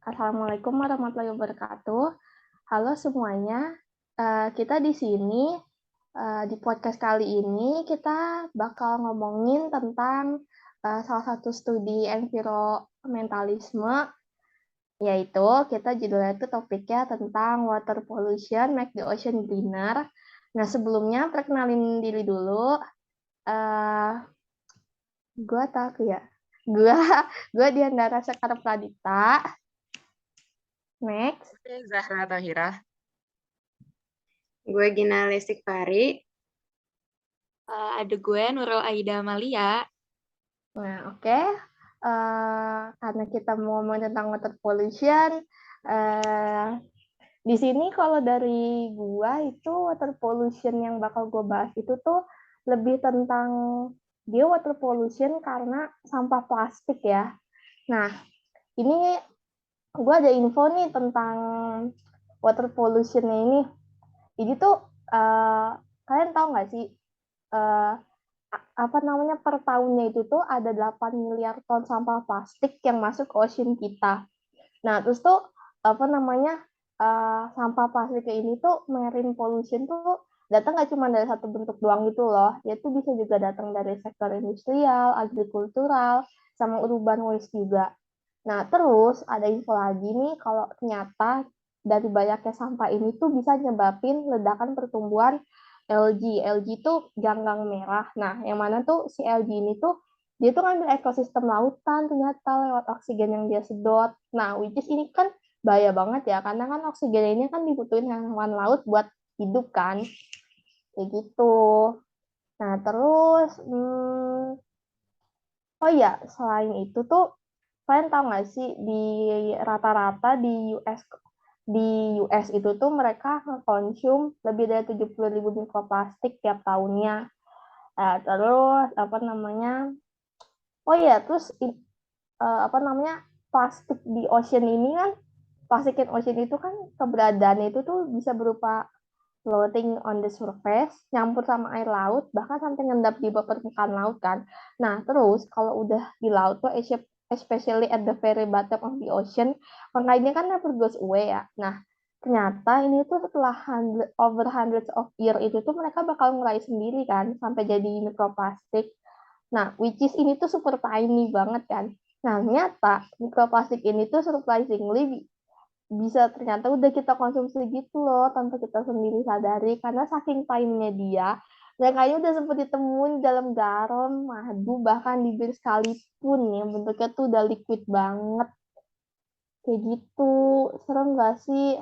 Assalamualaikum warahmatullahi wabarakatuh. Halo semuanya, kita di sini di podcast kali ini kita bakal ngomongin tentang salah satu studi environmentalisme, yaitu kita judulnya itu topiknya tentang water pollution make the ocean greener. Nah sebelumnya perkenalin diri dulu, uh, gue tak ya, gue gue Diandara Sekar Pradita. Next. Oke, Zahra Tahira. Gue Gina Lestik Fari. Ada gue Nurul Aida Amalia. Nah, oke. Karena kita mau ngomong tentang water pollution, di sini kalau dari gua itu water pollution yang bakal gue bahas itu tuh lebih tentang dia water pollution karena sampah plastik ya. Nah, ini gue ada info nih tentang water pollution ini. Jadi tuh kalian tahu nggak sih apa namanya per tahunnya itu tuh ada 8 miliar ton sampah plastik yang masuk ke ocean kita. Nah, terus tuh apa namanya sampah plastik ini tuh marine pollution tuh datang nggak cuma dari satu bentuk doang gitu loh. Dia tuh bisa juga datang dari sektor industrial, agrikultural, sama urban waste juga. Nah, terus ada info lagi nih kalau ternyata dari banyaknya sampah ini tuh bisa nyebabin ledakan pertumbuhan algae. Algae itu ganggang merah. Nah, yang mana tuh si algae ini tuh dia tuh ngambil ekosistem lautan ternyata lewat oksigen yang dia sedot. Nah, which is ini kan bahaya banget ya, karena kan oksigen ini kan dibutuhin hewan laut buat hidup kan. Kayak gitu. Nah, terus, oh iya, selain itu tuh, kalian tahu nggak sih di rata-rata di US itu tuh mereka konsum lebih dari 70.000 mikroplastik tiap tahunnya. Terus apa namanya? Oh iya, terus apa namanya? Plastik di ocean ini kan, plastik in ocean itu kan keberadaannya itu tuh bisa berupa floating on the surface, nyampur sama air laut, bahkan sampai ngendap di bawah permukaan laut kan. Nah, terus kalau udah di laut tuh, especially at the very bottom of the ocean, makanya kan never goes away ya. Nah, ternyata ini tuh setelah over hundreds of year itu tuh mereka bakal ngerai sendiri kan, sampai jadi mikroplastik. Nah, which is ini tuh super tiny banget kan. Nah, ternyata mikroplastik ini tuh surprisingly bisa ternyata udah kita konsumsi gitu loh tanpa kita sendiri sadari karena saking tiny-nya dia dan kayaknya udah sempat ditemuin dalam garam, madu, bahkan di bir sekalipun yang bentuknya tuh udah liquid banget kayak gitu. Serem gak sih?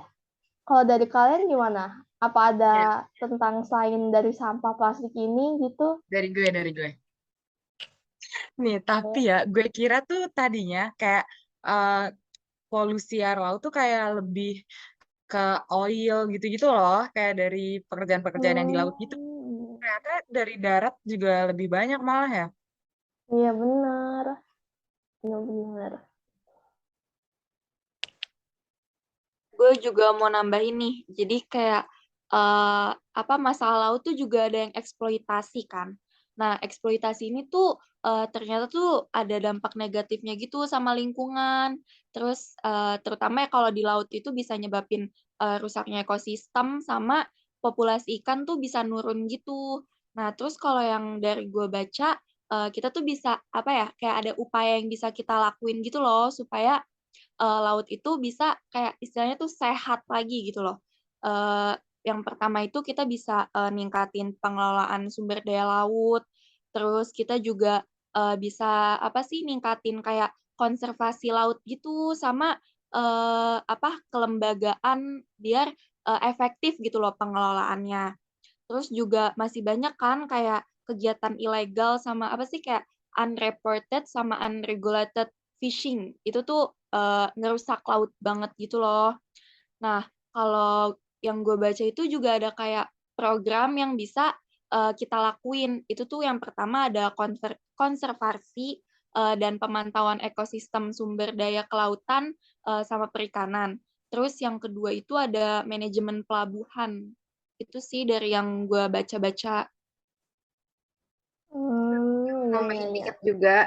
Kalau dari kalian gimana? Apa ada Ya, tentang selain dari sampah plastik ini gitu? dari gue. Nih, tapi ya, gue kira tuh tadinya kayak eh, polusi air laut tuh kayak lebih ke oil gitu-gitu loh, kayak dari pekerjaan-pekerjaan yang di laut gitu. Ternyata dari darat juga lebih banyak malah ya. Iya benar, iya benar. Gue juga mau nambahin nih. Jadi kayak apa masalah laut tuh juga ada yang eksploitasi kan. Nah, eksploitasi ini tuh ternyata tuh ada dampak negatifnya gitu sama lingkungan. Terus terutama ya kalau di laut itu bisa nyebabin rusaknya ekosistem sama populasi ikan tuh bisa nurun gitu. Nah, terus kalau yang dari gue baca kita tuh bisa apa ya kayak ada upaya yang bisa kita lakuin gitu loh supaya laut itu bisa kayak istilahnya tuh sehat lagi gitu loh. Yang pertama itu kita bisa ningkatin pengelolaan sumber daya laut, terus kita juga bisa apa sih ningkatin kayak konservasi laut gitu sama apa kelembagaan biar efektif gitu loh pengelolaannya. Terus juga masih banyak kan kayak kegiatan ilegal sama apa sih kayak unreported sama unregulated fishing. Itu tuh ngerusak laut banget gitu loh. Nah, kalau yang gue baca itu juga ada kayak program yang bisa kita lakuin. Itu tuh yang pertama ada konservasi dan pemantauan ekosistem sumber daya kelautan sama perikanan. Terus yang kedua itu ada manajemen pelabuhan. Itu sih dari yang gue baca-baca. Iya, iya, Nambahin iya. dikit juga.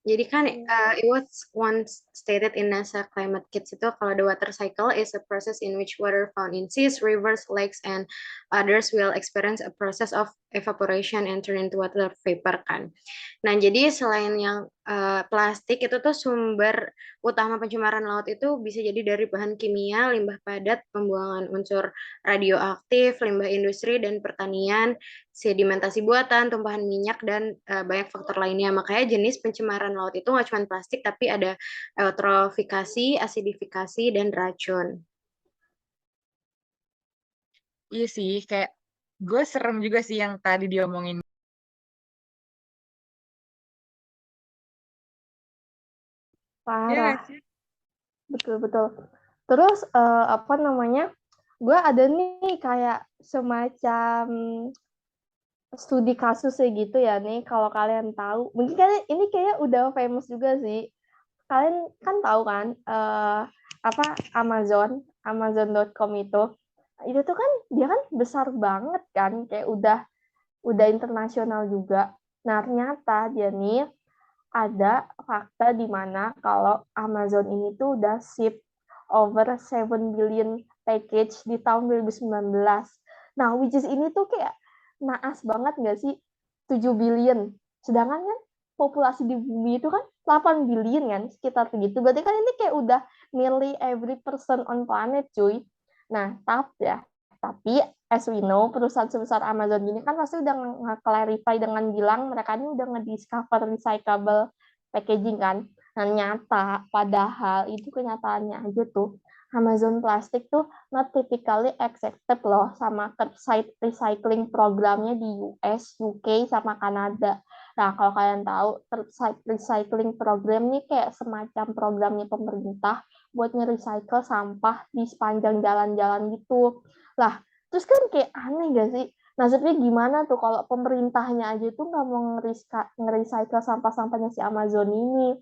Jadi kan it was once stated in NASA Climate Kits itu kalau the water cycle is a process in which water found in seas, rivers, lakes, and others will experience a process of evaporation and turn into water vapor kan. Nah jadi selain yang plastik itu tuh sumber utama pencemaran laut itu bisa jadi dari bahan kimia, limbah padat, pembuangan unsur radioaktif, limbah industri dan pertanian, sedimentasi buatan, tumpahan minyak, dan banyak faktor lainnya. Makanya jenis pencemaran laut itu nggak cuma plastik, tapi ada eutrofikasi, asidifikasi, dan racun. Iya sih, kayak gue serem juga sih yang tadi diomongin. Iya Parah, nggak sih? betul-betul. Terus apa namanya? Gue ada nih kayak semacam studi kasusnya gitu ya nih. Kalau kalian tahu, mungkin kalian ini kayak udah famous juga sih. Kalian kan tahu kan apa Amazon.com itu tuh kan dia kan besar banget kan, kayak udah internasional juga. Nah, ternyata dia nih ada fakta di mana kalau Amazon ini tuh udah ship over 7 billion package di tahun 2019. Nah, which is ini tuh kayak naas banget nggak sih? 7 billion. Sedangkan kan populasi di bumi itu kan 8 billion kan, sekitar begitu. Berarti kan ini kayak udah nearly every person on planet, cuy. Nah, tapi as we know, perusahaan sebesar Amazon ini kan pasti udah nge-clarify dengan bilang mereka ini udah nge-discover recyclable packaging kan. Nah, nyata, padahal itu kenyataannya aja tuh, Amazon plastik tuh not typically accepted loh sama curbside recycling programnya di US, UK, sama Kanada. Nah, kalau kalian tahu, curbside recycling program ini kayak semacam programnya pemerintah buat nge-recycle sampah di sepanjang jalan-jalan gitu. Lah, terus kan kayak aneh gak sih? Nasibnya gimana tuh kalau pemerintahnya aja tuh nggak mau nge-recycle sampah-sampahnya si Amazon ini?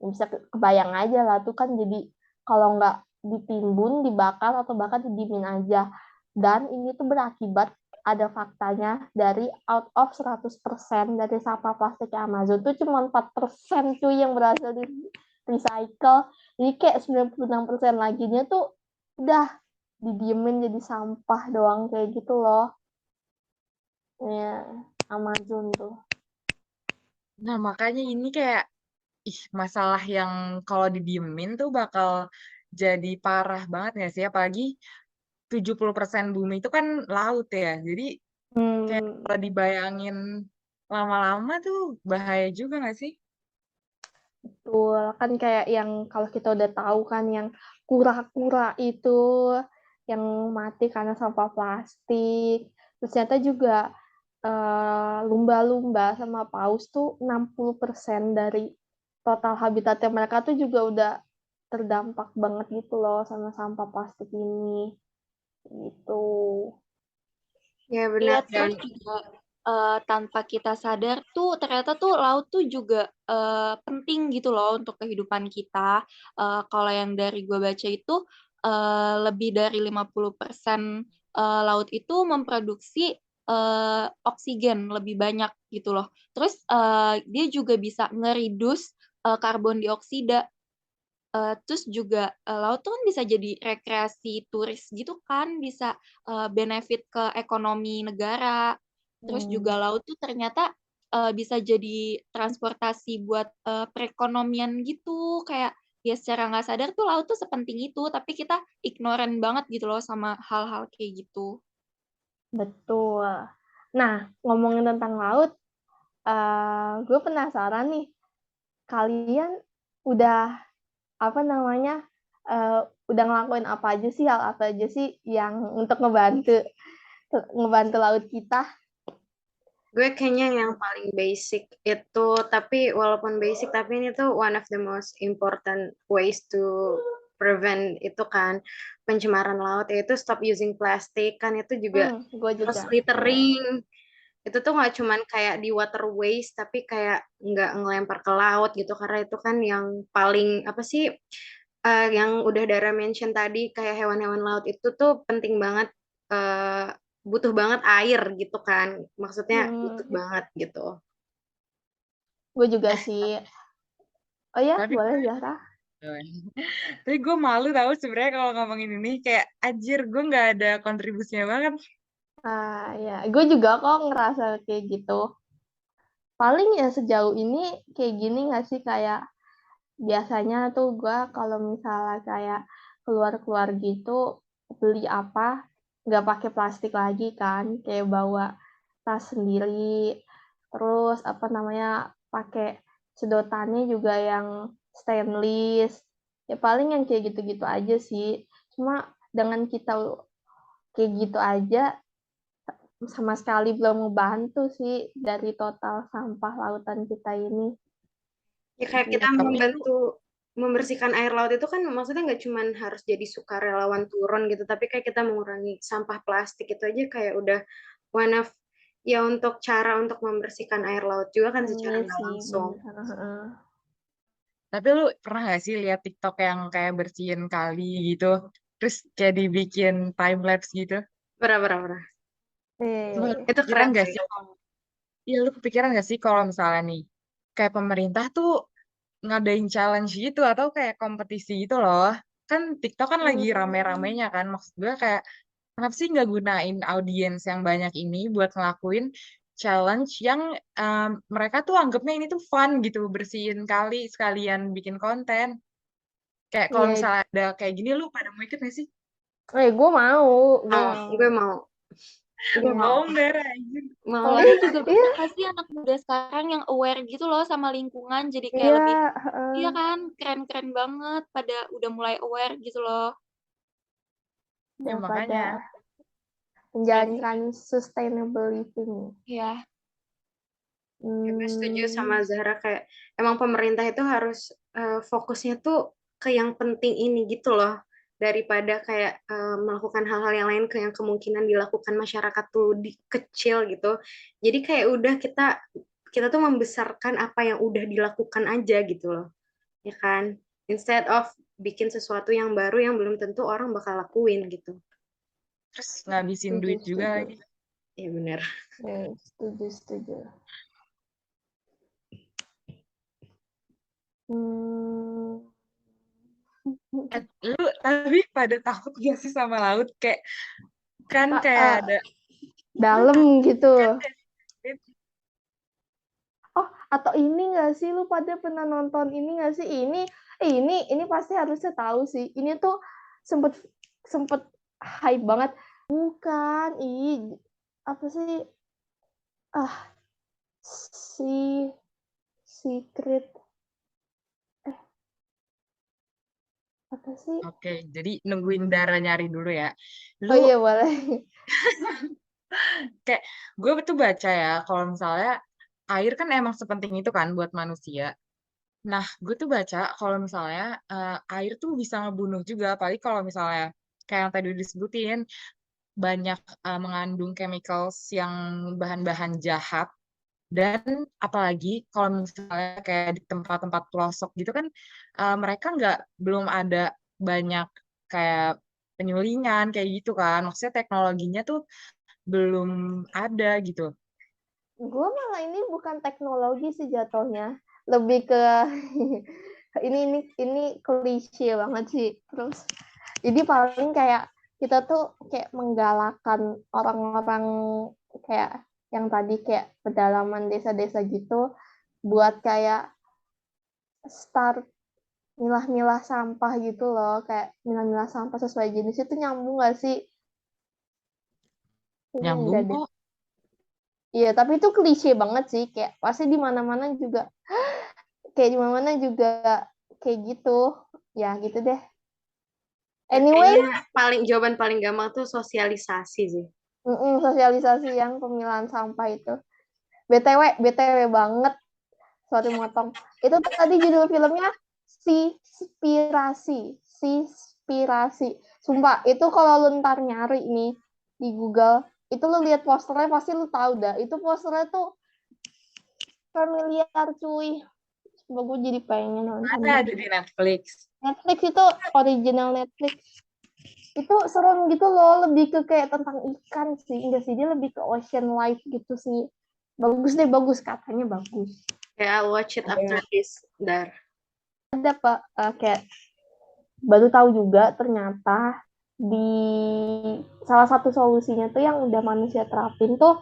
Bisa kebayang aja lah tuh kan, jadi kalau nggak ditimbun, dibakar, atau bahkan didiemin aja. Dan ini tuh berakibat ada faktanya dari out of 100% dari sampah plastik Amazon tuh cuma 4% cuy yang berhasil di recycle. Jadi kayak 96% laginya tuh udah didiemin jadi sampah doang kayak gitu loh. Ya, Amazon tuh. Nah, makanya ini kayak masalah yang kalau didiemin tuh bakal jadi parah banget nggak sih? Apalagi 70% bumi itu kan laut ya. Jadi kayak kalau dibayangin lama-lama tuh bahaya juga nggak sih? Betul, kan kayak yang kalau kita udah tahu kan yang kura-kura itu yang mati karena sampah plastik. Terus ternyata juga lumba-lumba sama paus tuh 60% dari total habitatnya mereka tuh juga udah terdampak banget gitu loh sama sampah plastik ini. Gitu. Ya Iya, benar. Dan terus juga tanpa kita sadar tuh ternyata tuh laut tuh juga penting gitu loh untuk kehidupan kita. Kalau yang dari gue baca itu lebih dari 50% laut itu memproduksi oksigen lebih banyak gitu loh. Terus dia juga bisa ngeridus karbon dioksida. Terus juga laut tuh kan bisa jadi rekreasi turis gitu kan, bisa benefit ke ekonomi negara. Terus juga laut tuh ternyata bisa jadi transportasi buat perekonomian gitu, kayak ya secara nggak sadar tuh laut tuh sepenting itu, tapi kita ignoran banget gitu loh sama hal-hal kayak gitu. Betul. Nah, ngomongin tentang laut, gue penasaran nih, kalian udah apa namanya udah ngelakuin apa aja sih, hal apa aja sih yang untuk ngebantu laut kita? gue kayaknya yang paling basic itu, tapi walaupun basic, tapi ini tuh one of the most important ways to prevent itu kan pencemaran laut, yaitu stop using plastic kan. Itu juga Gue terus juga. littering. Itu tuh nggak cuman kayak di waterways, tapi kayak nggak ngelempar ke laut gitu, karena itu kan yang paling apa sih, yang udah Dara mention tadi, kayak hewan-hewan laut itu tuh penting banget, eh, butuh banget air gitu kan, maksudnya butuh banget gitu. Gue juga Eh, sih. Oh ya, Tapi boleh Zahra. tapi gue malu tahu sebenarnya kalau ngomongin ini kayak anjir gue nggak ada kontribusinya banget. Ya, gue juga kok ngerasa kayak gitu. Paling ya sejauh ini kayak gini nggak sih, kayak biasanya tuh gue kalau misalnya kayak keluar-keluar gitu beli apa nggak pakai plastik lagi kan, kayak bawa tas sendiri, terus apa namanya pakai sedotannya juga yang stainless, ya paling yang kayak gitu-gitu aja sih. Cuma dengan kita kayak gitu aja sama sekali belum ngebantu sih dari total sampah lautan kita ini Ya kayak kita gitu. Tapi membantu membersihkan air laut itu kan maksudnya nggak cuman harus jadi sukarelawan turun gitu, tapi kayak kita mengurangi sampah plastik itu aja kayak udah one of ya untuk cara untuk membersihkan air laut juga kan secara Iya nggak sih, langsung. bener. Heeh. tapi lu pernah gak sih lihat TikTok yang kayak bersihin kali gitu, terus kayak dibikin time lapse gitu? Berapa? Lu Eh, Itu kepikiran keren gak sih. sih? Iya, lu kepikiran gak sih kalau misalnya nih, kayak pemerintah tuh ngadain challenge gitu atau kayak kompetisi gitu loh. Kan TikTok kan lagi hmm, rame-ramenya kan. Maksud gue kayak, kenapa sih nggak gunain audiens yang banyak ini buat ngelakuin challenge yang mereka tuh anggapnya ini tuh fun gitu, bersihin kali sekalian bikin konten. Kayak kalau iya. misalnya ada kayak gini, lu pada mau ikut gak sih? Gue mau, gue Oh, mau. gue Iya. mau, Bohong deh, anjir. mau lah. Tapi Soalnya, juga iya, banyak gak sih anak muda sekarang yang aware gitu loh sama lingkungan, jadi kayak iya, lebih, heeh. iya kan, keren-keren banget, pada udah mulai aware gitu loh. Ya Udah pada makanya. Berarti, menjalankan sustainable living. ya, Ya, gue setuju Hmm, sama Zahra kayak emang pemerintah itu harus fokusnya tuh ke yang penting ini gitu loh daripada kayak melakukan hal-hal yang lain ke yang kemungkinan dilakukan masyarakat tuh di kecil gitu. Jadi kayak udah kita tuh membesarkan apa yang udah dilakukan aja gitu loh. Ya kan? Instead of bikin sesuatu yang baru yang belum tentu orang bakal lakuin gitu. Terus ngabisin setuju, duit juga setuju. lagi. Ya benar. Setuju, setuju. Hmm. Lu tapi pada takut gak sih sama laut? Kayak, kan Kak, kayak ada, lu dalam takut gitu. kan gak sih? Oh, atau ini nggak sih, lu pada pernah nonton ini nggak sih? Ini pasti harusnya tahu sih. Ini tuh sempet sempet hype banget. Bukan, apa sih? Ah, si Secret apa sih? Oke, jadi nungguin Dara nyari dulu ya. Lu Oh iya boleh. kayak gue tuh baca ya kalau misalnya air kan emang sepenting itu kan buat manusia. Nah, gue tuh baca kalau misalnya air tuh bisa ngebunuh juga, apalagi kalau misalnya kayak yang tadi disebutin banyak mengandung chemicals yang bahan-bahan jahat. Dan apalagi kalau misalnya kayak di tempat-tempat pelosok gitu kan, mereka belum ada banyak kayak penyulingan kayak gitu kan. Maksudnya teknologinya tuh belum ada gitu. Gue malah ini bukan teknologi sih jatuhnya. Lebih ke ini klise banget sih. Terus jadi paling kayak kita tuh kayak menggalakkan orang-orang kayak yang tadi kayak pedalaman desa-desa gitu buat kayak start milah-milah sampah gitu loh, kayak milah-milah sampah sesuai jenis. Itu nyambung gak sih? Ini Nyambung enggak deh. kok. Iya, tapi itu klise banget sih, kayak pasti di mana-mana juga kayak gitu. Ya gitu deh. Ya, Anyway, kayaknya jawaban paling gampang tuh sosialisasi sih. sosialisasi yang pemilahan sampah itu. BTW banget. Sorry motong. Itu tadi judul filmnya Sispirasi. Sumpah, itu kalau lu ntar nyari nih di Google, itu lu lihat posternya pasti lu tahu dah. Itu posternya tuh familiar cuy. Coba gue jadi pengen nonton Ada deh. ada di Netflix. Netflix itu original Netflix. Itu serem gitu loh, lebih ke kayak tentang ikan sih. Enggak sih, dia lebih ke ocean life gitu sih. Bagus deh, bagus katanya bagus. Ya, I'll watch it after Ada this, Dar. ada Pak, kayak baru tahu juga ternyata di salah satu solusinya tuh yang udah manusia terapin tuh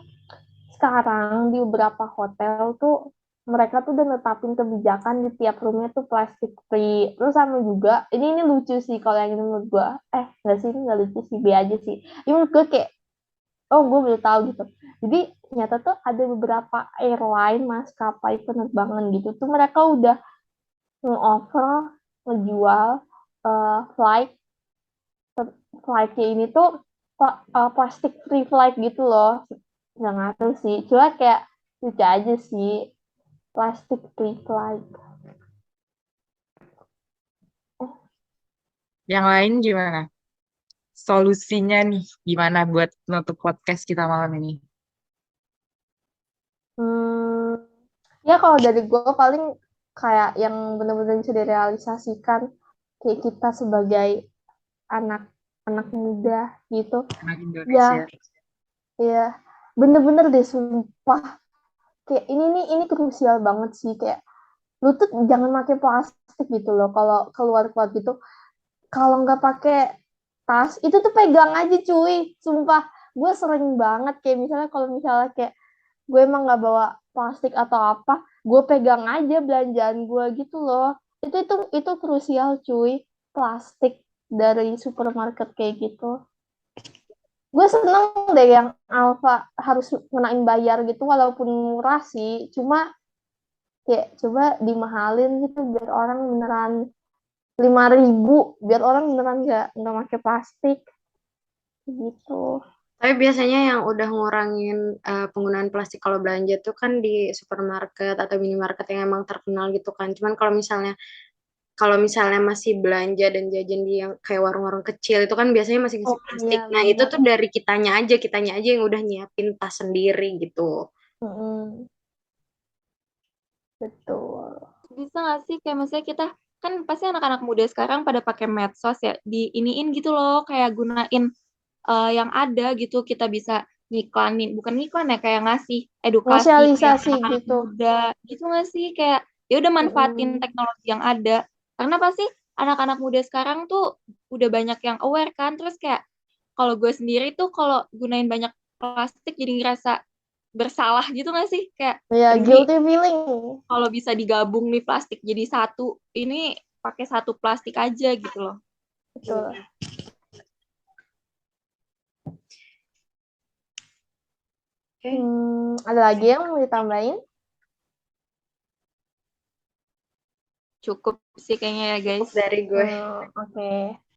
sekarang di beberapa hotel tuh mereka tuh udah netapin kebijakan di tiap roomnya tuh plastic free. Terus sama juga, ini lucu sih kalau yang ini menurut gue. Nggak sih, ini nggak lucu sih, B aja sih. Ini menurut gue kayak, oh gue baru tahu gitu. Jadi ternyata tuh ada beberapa airline, maskapai penerbangan gitu tuh mereka udah nge-offer, ngejual flight flightnya ini tuh plastic free flight gitu loh. Nggak ngaruh sih, cuma kayak lucu aja sih, plastic free flight. Yang lain gimana? Solusinya nih gimana buat nutup podcast kita malam ini? Ya kalau dari gue paling kayak yang benar-benar bisa direalisasikan kayak kita sebagai anak anak muda gitu. Anak Ya, Indonesia. ya bener-bener deh sumpah. Kayak ini krusial banget sih, kayak lu tuh jangan pakai plastik gitu loh kalau keluar-keluar gitu. Kalau nggak pakai tas itu tuh pegang aja cuy, sumpah. Gue sering banget kayak misalnya kalau misalnya kayak gue emang nggak bawa plastik atau apa, gue pegang aja belanjaan gue gitu loh. Itu krusial cuy, plastik dari supermarket kayak gitu. Gue seneng deh yang Alfa harus ngenain bayar gitu walaupun murah sih, cuma kayak coba dimahalin gitu biar orang beneran 5.000, biar orang beneran nggak pakai plastik gitu. Tapi biasanya yang udah ngurangin penggunaan plastik kalau belanja tuh kan di supermarket atau minimarket yang emang terkenal gitu kan. Cuman kalau misalnya masih belanja dan jajan di yang kayak warung-warung kecil itu kan biasanya masih Oh ngasih plastik. iya Nah, itu benar. tuh dari kitanya aja yang udah nyiapin tas sendiri gitu. Mm-mm, betul. Bisa nggak sih kayak misalnya kita kan pasti anak-anak muda sekarang pada pakai medsos ya, di iniin gitu loh, kayak gunain yang ada gitu, kita bisa ngiklanin, bukan ngiklan ya, kayak ngasih edukasi ke yang Sosialisasi anak-anak gitu. muda gitu nggak sih, kayak ya udah manfaatin Mm-mm. teknologi yang ada, karena pasti anak-anak muda sekarang tuh udah banyak yang aware kan, terus kayak kalau gue sendiri tuh kalau gunain banyak plastik jadi ngerasa bersalah gitu nggak sih, kayak Ya, aduh nih guilty feeling. kalau bisa digabung nih plastik jadi satu, ini pakai satu plastik aja gitu loh. Betul. Oke. Ada lagi yang mau ditambahin? Cukup sih kayaknya ya guys. Dari gue. Oke.